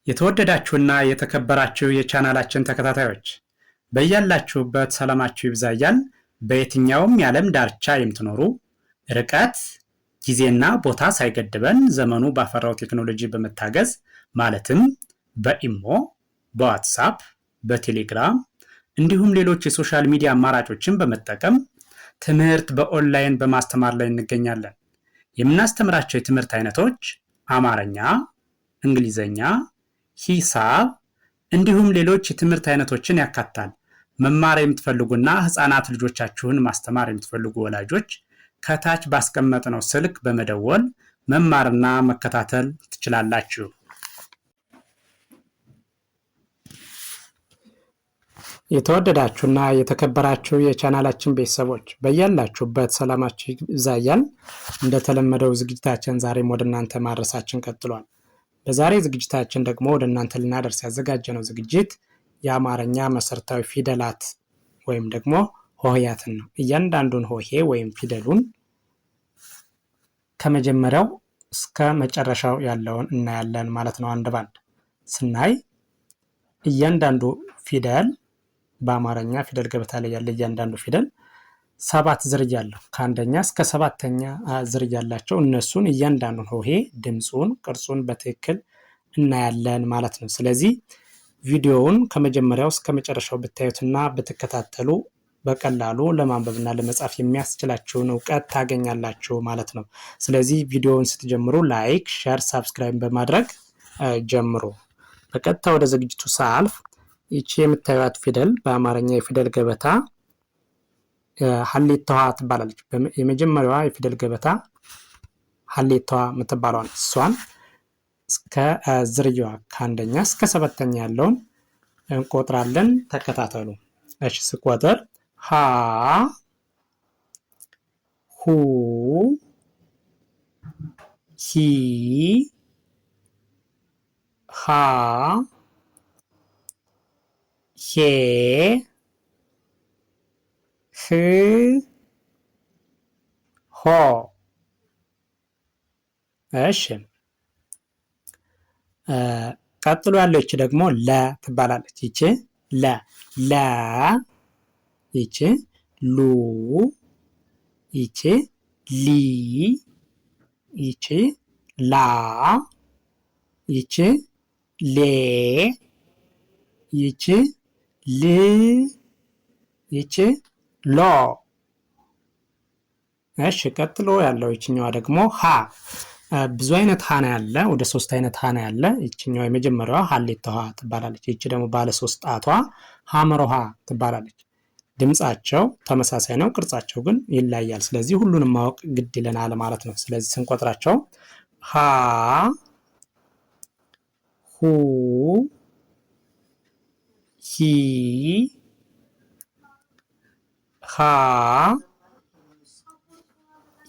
የተወደዳችሁና የተከበራችሁ የቻናላችን ተከታታዮች በያላችሁበት ሰላማችሁ ይብዛ እያልን በየትኛውም የዓለም ዳርቻ የምትኖሩ ርቀት ጊዜና ቦታ ሳይገድበን ዘመኑ ባፈራው ቴክኖሎጂ በመታገዝ ማለትም በኢሞ፣ በዋትስአፕ፣ በቴሌግራም እንዲሁም ሌሎች የሶሻል ሚዲያ አማራጮችን በመጠቀም ትምህርት በኦንላይን በማስተማር ላይ እንገኛለን። የምናስተምራቸው የትምህርት አይነቶች አማርኛ፣ እንግሊዘኛ፣ ሂሳብ እንዲሁም ሌሎች የትምህርት አይነቶችን ያካትታል። መማር የምትፈልጉና ህፃናት ልጆቻችሁን ማስተማር የምትፈልጉ ወላጆች ከታች ባስቀመጥነው ስልክ በመደወል መማርና መከታተል ትችላላችሁ። የተወደዳችሁና የተከበራችሁ የቻናላችን ቤተሰቦች በያላችሁበት ሰላማችሁ ይብዛ እያልን እንደተለመደው ዝግጅታችን ዛሬም ወደ እናንተ ማድረሳችን ቀጥሏል። በዛሬ ዝግጅታችን ደግሞ ወደ እናንተ ልናደርስ ያዘጋጀነው ዝግጅት የአማርኛ መሰረታዊ ፊደላት ወይም ደግሞ ሆሄያትን ነው። እያንዳንዱን ሆሄ ወይም ፊደሉን ከመጀመሪያው እስከ መጨረሻው ያለውን እናያለን ማለት ነው። አንድ ባንድ ስናይ እያንዳንዱ ፊደል በአማርኛ ፊደል ገበታ ላይ ያለ እያንዳንዱ ፊደል 7 ዝርያ አለው። ከአንደኛ እስከ 7ኛ ዝርያ ያላቸው እነሱን እያንዳንዱን ሆሄ ድምፁን፣ ቅርጹን በትክክል እናያለን ማለት ነው። ስለዚህ ቪዲዮውን ከመጀመሪያው እስከ መጨረሻው ብታዩትና ብትከታተሉ በቀላሉ ለማንበብና ለመጻፍ የሚያስችላችሁን እውቀት ታገኛላችሁ ማለት ነው። ስለዚህ ቪዲዮውን ስትጀምሩ ላይክ፣ ሼር፣ ሳብስክራይብ በማድረግ ጀምሩ። በቀጥታ ወደ ዝግጅቱ ሳልፍ ይቺ የምታዩት ፊደል በአማርኛ የፊደል ገበታ ሀሌታዋ ትባላለች። የመጀመሪያዋ የፊደል ገበታ ሀሌታዋ የምትባለዋን እሷን እስከ ዝርያዋ ከአንደኛ እስከ 7ኛ ያለውን እንቆጥራለን። ተከታተሉ። እሺ፣ ስቆጥር ሀ ሁ ሂ ሃ ሄ ህ ሆ። እሺ፣ ቀጥሎ ያለች ደግሞ ለ ትባላለች። ይቺ ለ ይቺ ሉ ይቺ ሊ ይቺ ላ ይቺ ሌ ይቺ ል ይቺ ሎ። እሺ፣ ቀጥሎ ያለው ይችኛዋ ደግሞ ሀ። ብዙ አይነት ሀ ነው ያለ፣ ወደ 3 አይነት ሀ ነው ያለ። ይችኛዋ የመጀመሪያዋ ሀሌታ ሀ ትባላለች። ይቺ ደግሞ ባለ 3 ጣቷ ሐመር ሀ ትባላለች። ድምጻቸው ተመሳሳይ ነው፣ ቅርጻቸው ግን ይለያል። ስለዚህ ሁሉንም ማወቅ ግድ ይለናል ማለት ነው። ስለዚህ ስንቆጥራቸው ሀ ሁ ሂ ሃ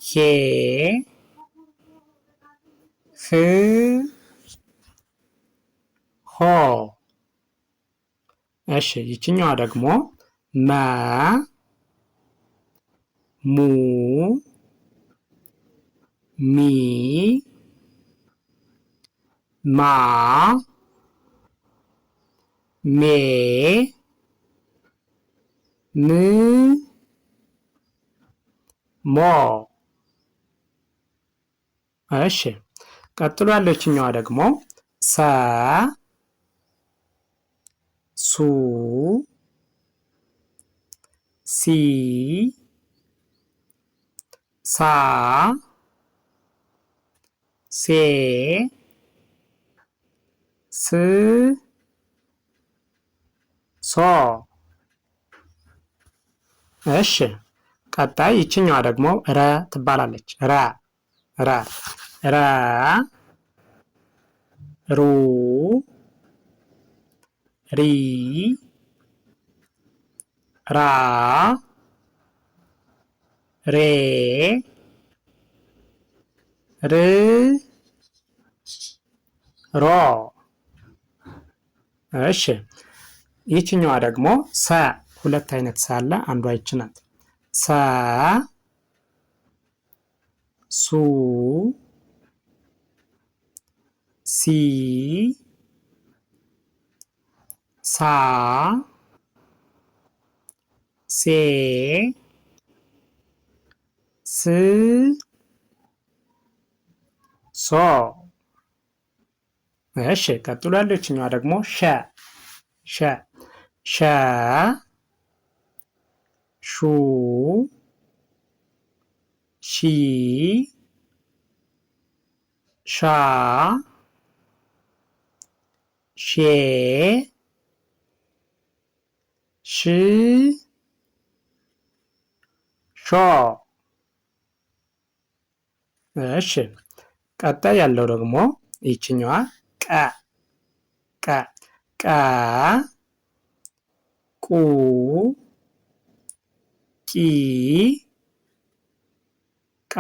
ሄ ህ ሆ። እሺ፣ ይችኛዋ ደግሞ መ ሙ ሚ ማ ሜ ም ሞ። እሺ፣ ቀጥሎ ያለችኛዋ ደግሞ ሰ ሱ ሲ ሳ ሴ ስ ሶ። እሺ፣ ቀጣይ ይችኛዋ ደግሞ ረ ትባላለች። ረ ሩ ሪ ራ ሬ ር ሮ። እሺ፣ ይችኛዋ ደግሞ ሰ። 2 አይነት ሰ አለ። አንዷ ይች ናት። ሰ ሱ ሲ ሳ ሴ ስ ሶ። እሺ ቀጥሎ ያለችኛዋ ደግሞ ሸ ሸ ሸ ሹ ሺ ሻ ሼ ሽ ሾ። እሺ ቀጣይ ያለው ደግሞ ይችኛዋ ቀ ቀ ቀ ቁ ቂ ቃ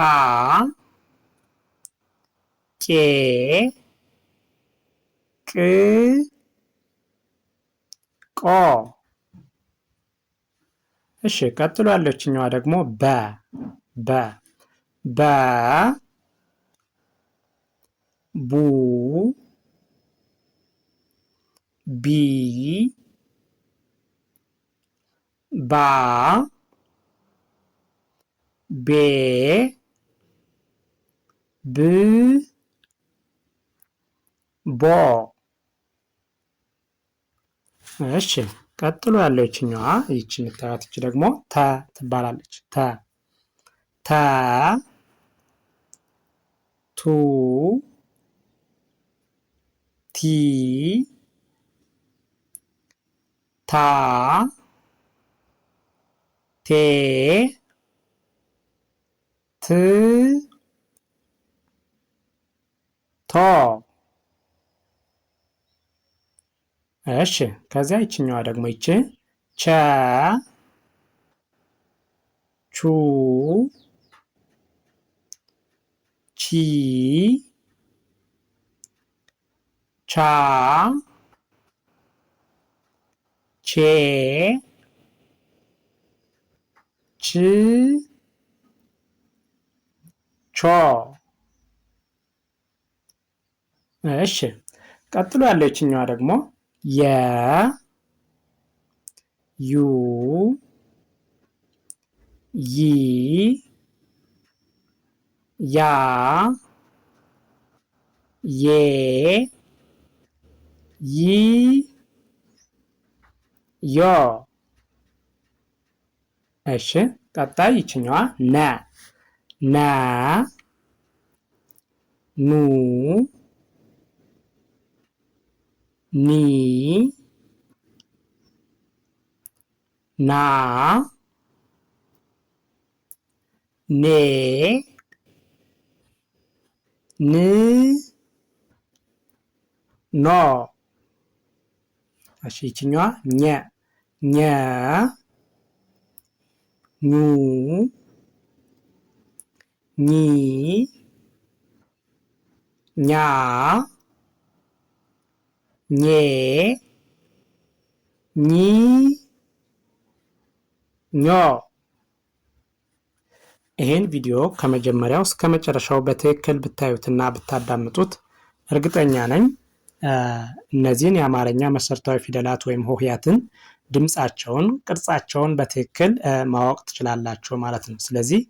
ቄ ቅ ቆ። እሺ ቀጥሎ ያለችኛዋ ደግሞ በ በ በ ቡ ቢ ባ ቤ ብ ቦ። እሺ ቀጥሎ ያለው ይችኛዋ ይቺ የምታዩት ይቺ ደግሞ ተ ትባላለች። ተ ተ ቱ ቲ ታ ቴ ት ቶ። እሺ ከዚያ ይችኛዋ ደግሞ ይቺ ቸ ቹ ቺ ቻ ቼ ች ቾ። እሺ ቀጥሎ ያለችኛዋ ደግሞ የ ዩ ይ ያ ዬ ይ ዮ። እሺ ቀጣይ ይችኛዋ ነ ነ ኑ ኒ ና ኔ ን ኖ። እሺ ይችኛዋ ኘ ኘ ኙ ኚ ኛ ኜ ኚ ኞ። ይህን ቪዲዮ ከመጀመሪያው እስከ መጨረሻው በትክክል ብታዩትና ብታዳምጡት እርግጠኛ ነኝ እነዚህን የአማርኛ መሰረታዊ ፊደላት ወይም ሆሄያትን ድምፃቸውን፣ ቅርጻቸውን በትክክል ማወቅ ትችላላችሁ ማለት ነው። ስለዚህ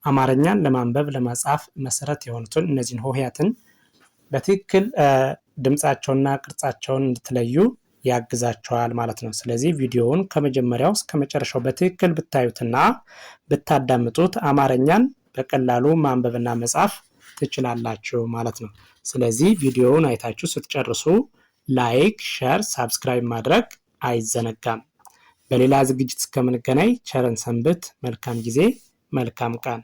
አማርኛን ለማንበብ ለመጻፍ መሰረት የሆኑትን እነዚህን ሆሄያትን በትክክል ድምፃቸውና ቅርጻቸውን እንድትለዩ ያግዛቸዋል ማለት ነው። ስለዚህ ቪዲዮውን ከመጀመሪያው እስከ መጨረሻው በትክክል ብታዩትና ብታዳምጡት አማርኛን በቀላሉ ማንበብና መጻፍ ትችላላችሁ ማለት ነው። ስለዚህ ቪዲዮውን አይታችሁ ስትጨርሱ ላይክ፣ ሸር፣ ሳብስክራይብ ማድረግ አይዘነጋም። በሌላ ዝግጅት እስከምንገናኝ ቸርን ሰንብት። መልካም ጊዜ፣ መልካም ቀን